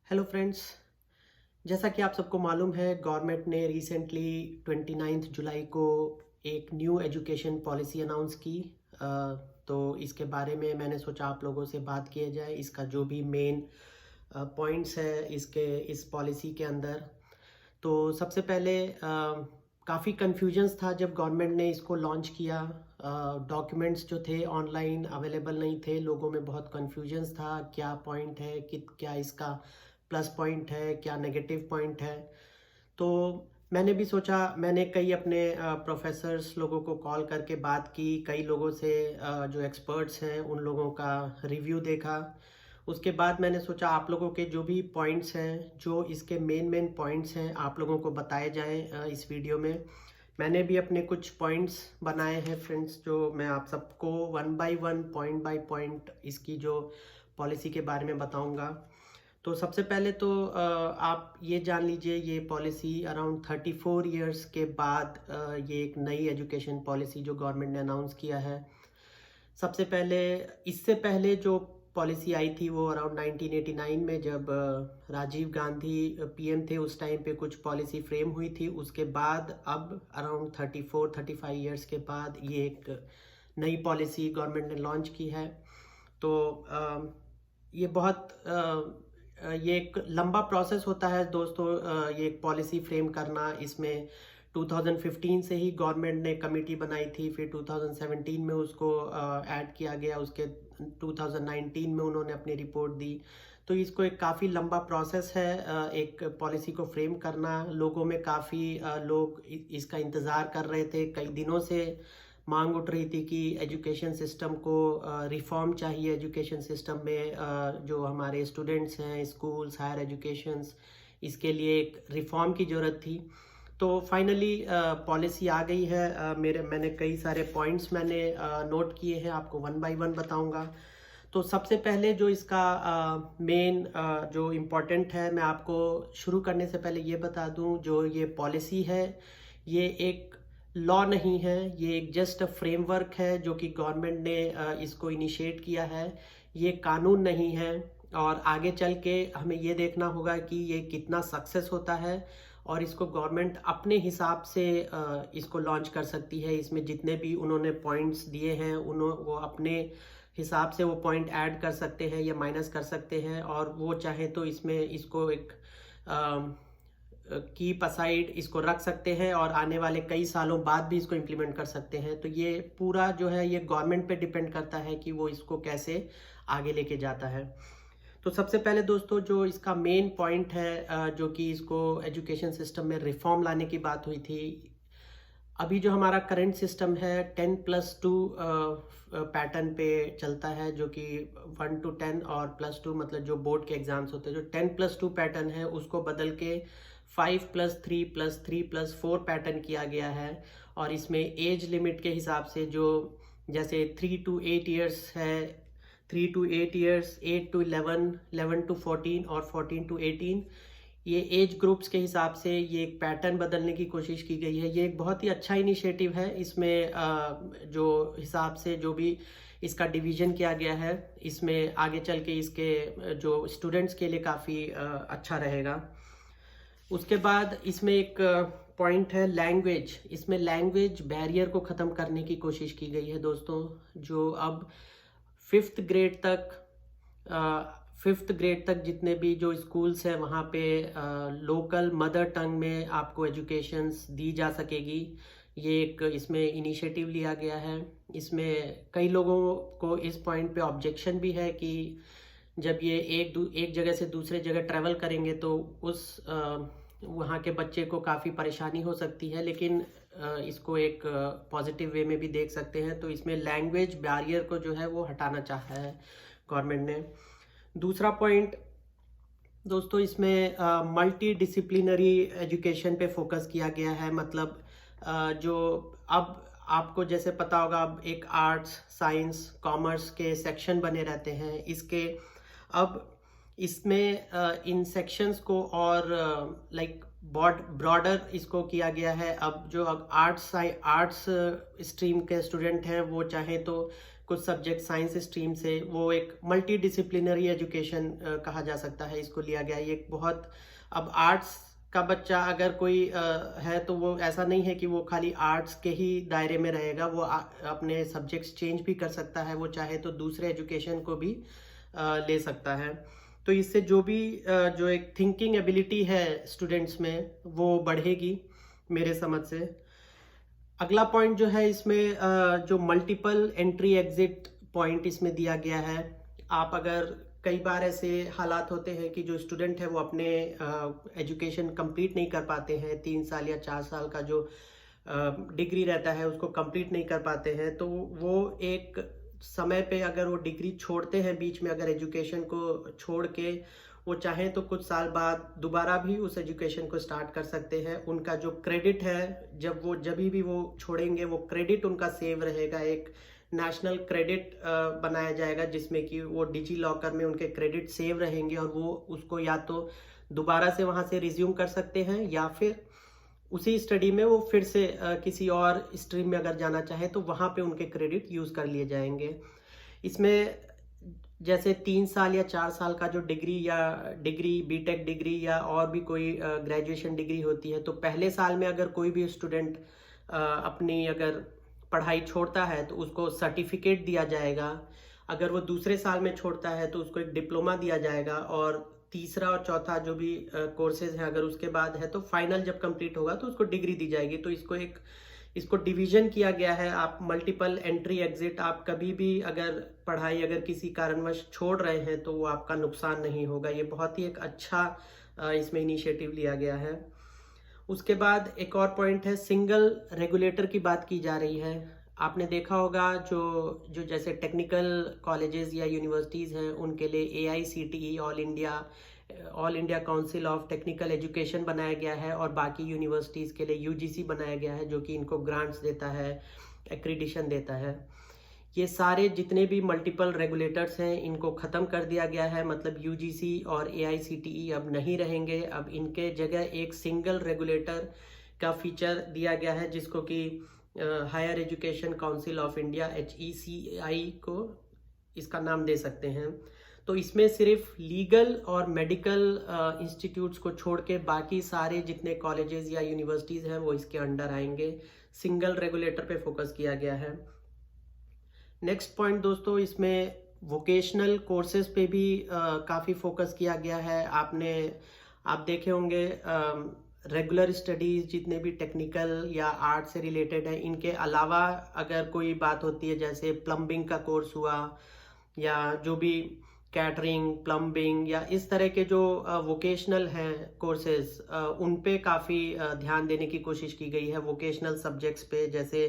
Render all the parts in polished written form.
Hello friends. जैसा कि आप सबको मालूम है, गवर्नमेंट ने रिसेंटली 29 जुलाई को एक न्यू एजुकेशन पॉलिसी अनाउंस की। अ, तो इसके बारे में मैंने सोचा आप लोगों से बात किया जाए। इसका जो भी मेन पॉइंट्स है इस पॉलिसी के अंदर। तो सबसे पहले काफ़ी कन्फ्यूजन्स था जब गवर्नमेंट ने इसको लॉन्च किया। डॉक्यूमेंट्स जो थे ऑनलाइन अवेलेबल नहीं थे, लोगों में बहुत कन्फ्यूजन्स था क्या पॉइंट है, कि क्या इसका प्लस पॉइंट है, क्या नेगेटिव पॉइंट है। तो मैंने भी सोचा, मैंने कई अपने प्रोफेसर्स लोगों को कॉल करके बात की, कई लोगों से जो एक्सपर्ट्स हैं उन लोगों का रिव्यू देखा। उसके बाद मैंने सोचा आप लोगों के जो भी पॉइंट्स हैं, जो इसके मेन पॉइंट्स हैं, आप लोगों को बताए जाएं इस वीडियो में। मैंने भी अपने कुछ पॉइंट्स बनाए हैं फ्रेंड्स, जो मैं आप सबको one by one, point by point इसकी जो पॉलिसी के बारे में बताऊंगा। तो सबसे पहले तो आप ये जान लीजिए, ये पॉलिसी अराउंड 34 इयर्स के बाद ये एक नई एजुकेशन पॉलिसी जो गवर्नमेंट ने अनाउंस किया है। सबसे पहले, इससे पहले जो पॉलिसी आई थी वो अराउंड 1989 में, जब राजीव गांधी पीएम थे, उस टाइम पे कुछ पॉलिसी फ्रेम हुई थी। उसके बाद अब अराउंड 34-35 इयर्स के बाद ये एक नई पॉलिसी गवर्नमेंट ने लॉन्च की है। तो ये बहुत ये एक लंबा प्रोसेस होता है दोस्तों, ये एक पॉलिसी फ्रेम करना। इसमें 2015 से ही गवर्नमेंट ने कमेटी बनाई थी, फिर 2017 में उसको ऐड किया गया, उसके 2019 में उन्होंने अपनी रिपोर्ट दी। तो इसको एक काफ़ी लंबा प्रोसेस है एक पॉलिसी को फ्रेम करना। लोगों में काफ़ी लोग इसका इंतज़ार कर रहे थे, कई दिनों से मांग उठ रही थी कि एजुकेशन सिस्टम को रिफॉर्म चाहिए। एजुकेशन सिस्टम में जो हमारे स्टूडेंट्स हैं, स्कूल्स, हायर एजुकेशंस, इसके लिए एक रिफॉर्म की ज़रूरत थी। तो फाइनली पॉलिसी आ गई है। मैंने कई सारे पॉइंट्स मैंने नोट किए हैं, आपको वन बाय वन बताऊंगा। तो सबसे पहले जो इसका मेन जो इम्पोर्टेंट है, मैं आपको शुरू करने से पहले ये बता दूं, जो ये पॉलिसी है ये एक लॉ नहीं है, ये एक जस्ट फ्रेमवर्क है जो कि गवर्नमेंट ने इसको इनिशिएट किया है। ये कानून नहीं है, और आगे चल के हमें ये देखना होगा कि ये कितना सक्सेस होता है, और इसको गवर्नमेंट अपने हिसाब से इसको लॉन्च कर सकती है। इसमें जितने भी उन्होंने पॉइंट्स दिए हैं वो अपने हिसाब से वो पॉइंट ऐड कर सकते हैं या माइनस कर सकते हैं, और वो चाहे तो इसमें इसको एक कीप असाइड इसको रख सकते हैं, और आने वाले कई सालों बाद भी इसको इम्प्लीमेंट कर सकते हैं। तो ये पूरा जो है ये गवर्नमेंट पे डिपेंड करता है कि वो इसको कैसे आगे लेके जाता है। तो सबसे पहले दोस्तों, जो इसका मेन पॉइंट है, जो कि इसको एजुकेशन सिस्टम में रिफॉर्म लाने की बात हुई थी। अभी जो हमारा करंट सिस्टम है 10+2 पैटर्न पे चलता है, जो कि 1 to 10 और +2 मतलब जो बोर्ड के एग्जाम्स होते हैं, जो 10+2 पैटर्न है उसको बदल के 5+3+3+4 पैटर्न किया गया है। और इसमें एज लिमिट के हिसाब से, जो जैसे 3 to 8 ईयर्स है, 3 to 8 ईयर्स, 8 to 11, 11 to 14 और 14 to 18, ये एज ग्रुप्स के हिसाब से ये एक पैटर्न बदलने की कोशिश की गई है। ये एक बहुत ही अच्छा इनिशिएटिव है। इसमें जो हिसाब से जो भी इसका डिवीजन किया गया है, इसमें आगे चल के इसके जो स्टूडेंट्स के लिए काफ़ी अच्छा रहेगा। उसके बाद इसमें एक पॉइंट है लैंग्वेज। इसमें लैंग्वेज बैरियर को ख़त्म करने की कोशिश की गई है दोस्तों। जो अब 5th ग्रेड तक, 5th ग्रेड तक जितने भी जो स्कूल्स हैं वहाँ पे लोकल मदर टंग में आपको एजुकेशंस दी जा सकेगी। ये एक इसमें इनिशिएटिव लिया गया है। इसमें कई लोगों को इस पॉइंट पे ऑब्जेक्शन भी है कि जब ये एक जगह से दूसरे जगह ट्रैवल करेंगे तो उस वहाँ के बच्चे को काफ़ी परेशानी हो सकती है, लेकिन इसको एक पॉजिटिव वे में भी देख सकते हैं। तो इसमें लैंग्वेज बैरियर को जो है वो हटाना चाहा है गवर्नमेंट ने। दूसरा पॉइंट दोस्तों, इसमें मल्टी डिसिप्लिनरी एजुकेशन पे फोकस किया गया है। मतलब जो अब आपको जैसे पता होगा, अब एक आर्ट्स, साइंस, कॉमर्स के सेक्शन बने रहते हैं। इसके अब इसमें इन सेक्शंस को और लाइक ब्रॉडर इसको किया गया है। अब जो आर्ट्स स्ट्रीम के स्टूडेंट हैं वो चाहे तो कुछ सब्जेक्ट साइंस स्ट्रीम से, वो एक मल्टी डिसिप्लिनरी एजुकेशन कहा जा सकता है, इसको लिया गया है। ये एक बहुत, अब आर्ट्स का बच्चा अगर कोई है तो वो ऐसा नहीं है कि वो खाली आर्ट्स के ही दायरे में रहेगा, वो अपने सब्जेक्ट्स चेंज भी कर सकता है, वो चाहे तो दूसरे एजुकेशन को भी ले सकता है। तो इससे जो भी जो एक थिंकिंग एबिलिटी है स्टूडेंट्स में वो बढ़ेगी मेरे समझ से। अगला पॉइंट जो है इसमें जो मल्टीपल एंट्री एग्जिट पॉइंट इसमें दिया गया है। आप अगर कई बार ऐसे हालात होते हैं कि जो स्टूडेंट है वो अपने एजुकेशन कंप्लीट नहीं कर पाते हैं, 3 साल या 4 साल का जो डिग्री रहता है उसको कंप्लीट नहीं कर पाते हैं, तो वो एक समय पे अगर वो डिग्री छोड़ते हैं बीच में, अगर एजुकेशन को छोड़ के वो चाहें तो कुछ साल बाद दोबारा भी उस एजुकेशन को स्टार्ट कर सकते हैं। उनका जो क्रेडिट है, जब भी वो छोड़ेंगे वो क्रेडिट उनका सेव रहेगा, एक नेशनल क्रेडिट बनाया जाएगा जिसमें कि वो डिजी लॉकर में उनके क्रेडिट सेव रहेंगे और वो उसको या तो दोबारा से वहाँ से रिज्यूम कर सकते हैं या फिर उसी स्टडी में वो फिर से किसी और स्ट्रीम में अगर जाना चाहे तो वहाँ पे उनके क्रेडिट यूज़ कर लिए जाएंगे। इसमें जैसे 3 साल या 4 साल का जो डिग्री बीटेक डिग्री या और भी कोई ग्रेजुएशन डिग्री होती है, तो पहले साल में अगर कोई भी स्टूडेंट अपनी अगर पढ़ाई छोड़ता है तो उसको सर्टिफिकेट दिया जाएगा। अगर वो दूसरे साल में छोड़ता है तो उसको एक डिप्लोमा दिया जाएगा, और तीसरा और चौथा जो भी कोर्सेज हैं अगर उसके बाद है तो फाइनल जब कंप्लीट होगा तो उसको डिग्री दी जाएगी। तो इसको डिवीजन किया गया है। आप मल्टीपल एंट्री एग्जिट, आप कभी भी अगर पढ़ाई अगर किसी कारणवश छोड़ रहे हैं तो वो आपका नुकसान नहीं होगा। ये बहुत ही एक अच्छा इसमें इनिशिएटिव लिया गया है। उसके बाद एक और पॉइंट है, सिंगल रेगुलेटर की बात की जा रही है। आपने देखा होगा जो जैसे टेक्निकल कॉलेजेस या यूनिवर्सिटीज़ हैं उनके लिए AICTE all India council of technical education बनाया गया है, और बाकी यूनिवर्सिटीज़ के लिए UGC बनाया गया है जो कि इनको ग्रांट्स देता है, एक्रीडिशन देता है। ये सारे जितने भी मल्टीपल रेगुलेटर्स हैं इनको ख़त्म कर दिया गया है, मतलब UGC और AICTE अब नहीं रहेंगे। अब इनके जगह एक सिंगल रेगुलेटर का फीचर दिया गया है जिसको कि higher education council of India HECI को इसका नाम दे सकते हैं। तो इसमें सिर्फ लीगल और मेडिकल इंस्टीट्यूट्स को छोड़ के बाकी सारे जितने कॉलेजेस या यूनिवर्सिटीज़ हैं वो इसके अंडर आएंगे। सिंगल रेगुलेटर पे फोकस किया गया है। नेक्स्ट पॉइंट दोस्तों, इसमें वोकेशनल कोर्सेज पे भी काफ़ी फोकस किया गया है। आप देखे होंगे रेगुलर स्टडीज़ जितने भी टेक्निकल या आर्ट से रिलेटेड है, इनके अलावा अगर कोई बात होती है जैसे प्लम्बिंग का कोर्स हुआ या जो भी कैटरिंग, प्लम्बिंग या इस तरह के जो वोकेशनल हैं कोर्सेज, उन पे काफ़ी ध्यान देने की कोशिश की गई है वोकेशनल सब्जेक्ट्स पे। जैसे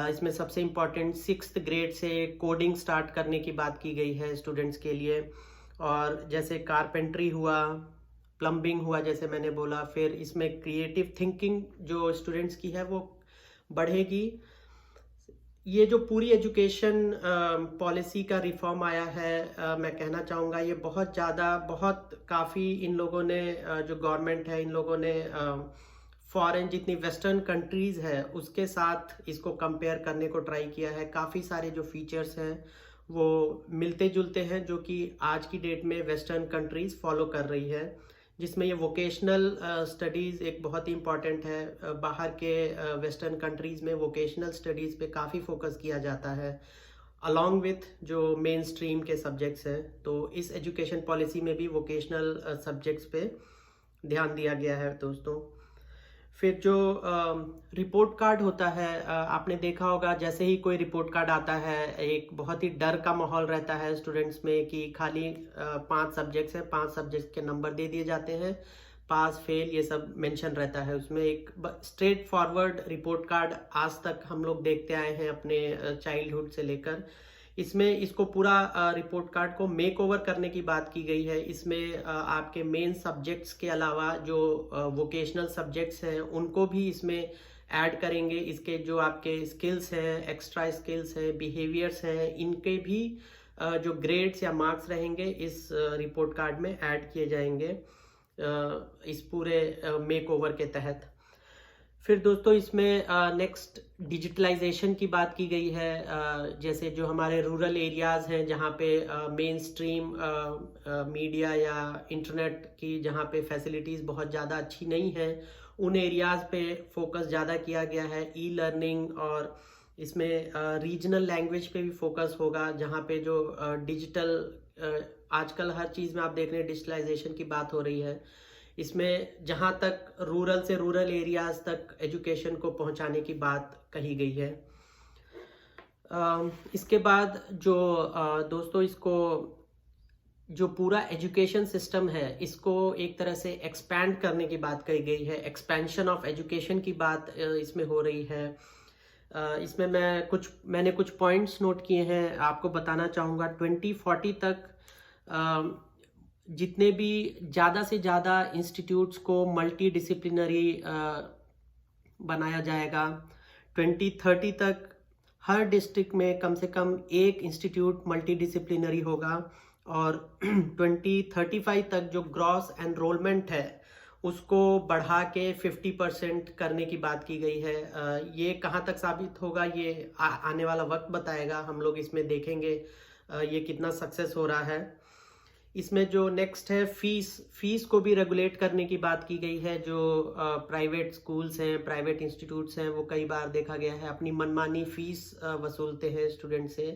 इसमें सबसे इम्पॉर्टेंट 6th ग्रेड से कोडिंग स्टार्ट करने की बात की गई है स्टूडेंट्स के लिए, और जैसे कारपेंट्री हुआ, प्लम्बिंग हुआ जैसे मैंने बोला, फिर इसमें क्रिएटिव थिंकिंग जो स्टूडेंट्स की है वो बढ़ेगी। ये जो पूरी एजुकेशन पॉलिसी का रिफॉर्म आया है, मैं कहना चाहूँगा ये बहुत काफ़ी इन लोगों ने जो गवर्नमेंट है इन लोगों ने फॉरेन जितनी वेस्टर्न कंट्रीज़ है उसके साथ इसको कंपेयर करने को ट्राई किया है। काफ़ी सारे जो फीचर्स हैं वो मिलते जुलते हैं जो कि आज की डेट में वेस्टर्न कंट्रीज़ फॉलो कर रही है, जिसमें ये वोकेशनल स्टडीज़ एक बहुत ही इम्पॉर्टेंट है। बाहर के वेस्टर्न कंट्रीज़ में वोकेशनल स्टडीज़ पे काफ़ी फोकस किया जाता है अलॉन्ग विथ जो मेन स्ट्रीम के सब्जेक्ट्स हैं। तो इस एजुकेशन पॉलिसी में भी वोकेशनल सब्जेक्ट्स पे ध्यान दिया गया है दोस्तों। फिर जो रिपोर्ट कार्ड होता है, आपने देखा होगा जैसे ही कोई रिपोर्ट कार्ड आता है एक बहुत ही डर का माहौल रहता है स्टूडेंट्स में कि खाली 5 सब्जेक्ट्स हैं, 5 सब्जेक्ट्स के नंबर दे दिए जाते हैं, पास फेल ये सब मेंशन रहता है उसमें। एक स्ट्रेट फॉरवर्ड रिपोर्ट कार्ड आज तक हम लोग देखते आए हैं अपने चाइल्डहुड से लेकर। इसमें इसको पूरा रिपोर्ट कार्ड को मेक ओवर करने की बात की गई है। इसमें आपके मेन सब्जेक्ट्स के अलावा जो वोकेशनल सब्जेक्ट्स हैं उनको भी इसमें ऐड करेंगे। इसके जो आपके स्किल्स हैं, एक्स्ट्रा स्किल्स हैं, बिहेवियर्स हैं, इनके भी जो ग्रेड्स या मार्क्स रहेंगे इस रिपोर्ट कार्ड में ऐड किए जाएंगे इस पूरे मेक ओवर के तहत। फिर दोस्तों इसमें नेक्स्ट डिजिटलाइजेशन की बात की गई है। जैसे जो हमारे रूरल एरियाज़ हैं जहाँ पे मेन स्ट्रीम मीडिया या इंटरनेट की जहाँ पे फैसिलिटीज़ बहुत ज़्यादा अच्छी नहीं है, उन एरियाज़ पे फोकस ज़्यादा किया गया है। ई लर्निंग और इसमें रीजनल लैंग्वेज पे भी फोकस होगा, जहाँ पे जो डिजिटल आजकल हर चीज़ में आप देख रहे हैं डिजिटलाइजेशन की बात हो रही है। इसमें जहाँ तक रूरल से रूरल एरियाज तक एजुकेशन को पहुँचाने की बात कही गई है। इसके बाद जो दोस्तों इसको जो पूरा एजुकेशन सिस्टम है इसको एक तरह से एक्सपैंड करने की बात कही गई है। एक्सपेंशन ऑफ एजुकेशन की बात इसमें हो रही है। इसमें मैंने कुछ पॉइंट्स नोट किए हैं, आपको बताना चाहूँगा। 2040 तक जितने भी ज़्यादा से ज़्यादा इंस्टीट्यूट्स को मल्टी डिसिप्लिनरी बनाया जाएगा। 2030 तक हर डिस्ट्रिक्ट में कम से कम एक इंस्टीट्यूट मल्टी डिसिप्लिनरी होगा। और 2035 तक जो ग्रॉस एनरोलमेंट है उसको बढ़ा के 50% करने की बात की गई है। ये कहाँ तक साबित होगा ये आने वाला वक्त बताएगा। हम लोग इसमें देखेंगे ये कितना सक्सेस हो रहा है। इसमें जो नेक्स्ट है फीस को भी रेगुलेट करने की बात की गई है। जो प्राइवेट स्कूल्स हैं, प्राइवेट इंस्टीट्यूट्स हैं, वो कई बार देखा गया है अपनी मनमानी फीस वसूलते हैं स्टूडेंट से,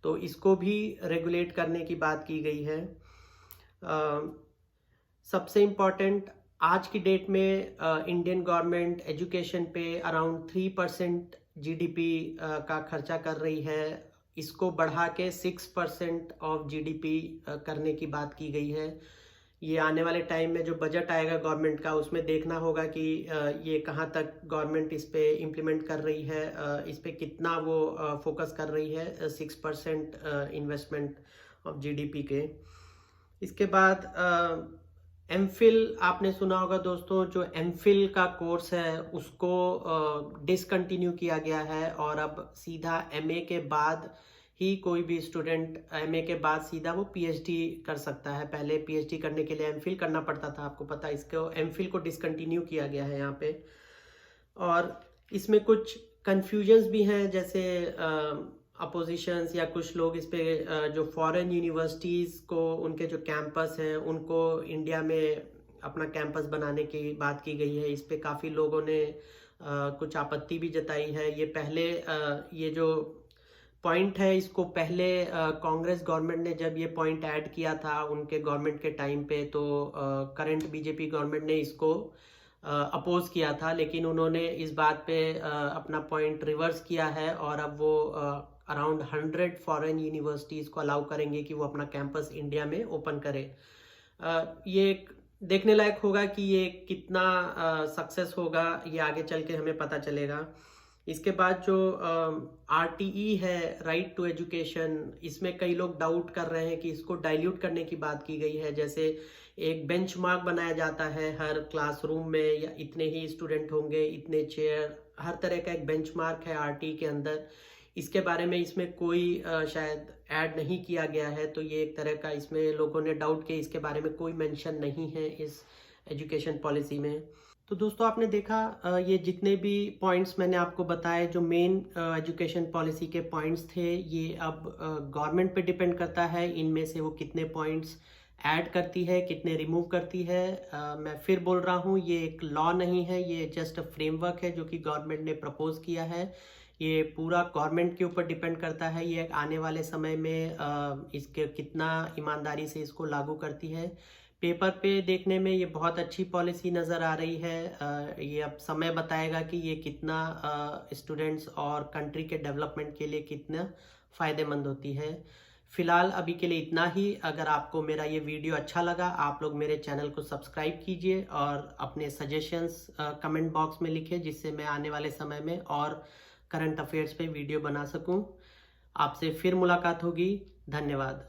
तो इसको भी रेगुलेट करने की बात की गई है। सबसे इम्पॉर्टेंट आज की डेट में इंडियन गवर्नमेंट एजुकेशन पे अराउंड 3% जीडीपी का खर्चा कर रही है। इसको बढ़ा के 6% ऑफ जीडीपी करने की बात की गई है। ये आने वाले टाइम में जो बजट आएगा गवर्नमेंट का उसमें देखना होगा कि ये कहाँ तक गवर्नमेंट इस पे इम्प्लीमेंट कर रही है, इस पे कितना वो फोकस कर रही है 6% इन्वेस्टमेंट ऑफ जीडीपी के। इसके बाद एमफिल आपने सुना होगा दोस्तों। जो एमफिल का कोर्स है उसको डिसकंटिन्यू किया गया है और अब सीधा एमए के बाद ही कोई भी स्टूडेंट एमए के बाद सीधा वो पीएचडी कर सकता है। पहले पीएचडी करने के लिए एमफिल करना पड़ता था, आपको पता है। इसको एमफिल को डिसकंटिन्यू किया गया है यहाँ पे। और इसमें कुछ कन्फ्यूजन्स भी हैं, जैसे अपोजिशंस या कुछ लोग इस पे जो फॉरेन यूनिवर्सिटीज़ को उनके जो कैंपस हैं उनको इंडिया में अपना कैंपस बनाने की बात की गई है। इस पे काफ़ी लोगों ने कुछ आपत्ति भी जताई है। ये पहले ये जो पॉइंट है इसको पहले कांग्रेस गवर्नमेंट ने जब ये पॉइंट ऐड किया था उनके गवर्नमेंट के टाइम पे, तो करंट बीजेपी गवर्नमेंट ने इसको अपोज किया था, लेकिन उन्होंने इस बात पे अपना पॉइंट रिवर्स किया है और अब वो अराउंड 100 फॉरेन यूनिवर्सिटीज़ को अलाउ करेंगे कि वो अपना कैंपस इंडिया में ओपन करे। ये देखने लायक होगा कि ये कितना सक्सेस होगा, ये आगे चल के हमें पता चलेगा। इसके बाद जो आरटीई है, राइट टू एजुकेशन, इसमें कई लोग डाउट कर रहे हैं कि इसको डाइल्यूट करने की बात की गई है। जैसे एक बेंचमार्क बनाया जाता है हर क्लासरूम में, या इतने ही स्टूडेंट होंगे, इतने चेयर, हर तरह का एक बेंचमार्क है आरटीई के अंदर। इसके बारे में इसमें कोई शायद ऐड नहीं किया गया है, तो ये एक तरह का इसमें लोगों ने डाउट किया। इसके बारे में कोई मेंशन नहीं है इस एजुकेशन पॉलिसी में। तो दोस्तों आपने देखा ये जितने भी पॉइंट्स मैंने आपको बताए, जो मेन एजुकेशन पॉलिसी के पॉइंट्स थे, ये अब गवर्नमेंट पे डिपेंड करता है इनमें से वो कितने पॉइंट्स ऐड करती है, कितने रिमूव करती है। मैं फिर बोल रहा हूँ, ये एक लॉ नहीं है, ये जस्ट अ फ्रेमवर्क है जो कि गवर्नमेंट ने प्रपोज किया है। ये पूरा गवर्नमेंट के ऊपर डिपेंड करता है ये आने वाले समय में इसके कितना ईमानदारी से इसको लागू करती है। पेपर पे देखने में ये बहुत अच्छी पॉलिसी नज़र आ रही है। ये अब समय बताएगा कि ये कितना स्टूडेंट्स और कंट्री के डेवलपमेंट के लिए कितना फ़ायदेमंद होती है। फिलहाल अभी के लिए इतना ही। अगर आपको मेरा ये वीडियो अच्छा लगा, आप लोग मेरे चैनल को सब्सक्राइब कीजिए और अपने सजेशंस कमेंट बॉक्स में लिखिए, जिससे मैं आने वाले समय में और करंट अफेयर्स पे वीडियो बना सकूं। आपसे फिर मुलाकात होगी। धन्यवाद।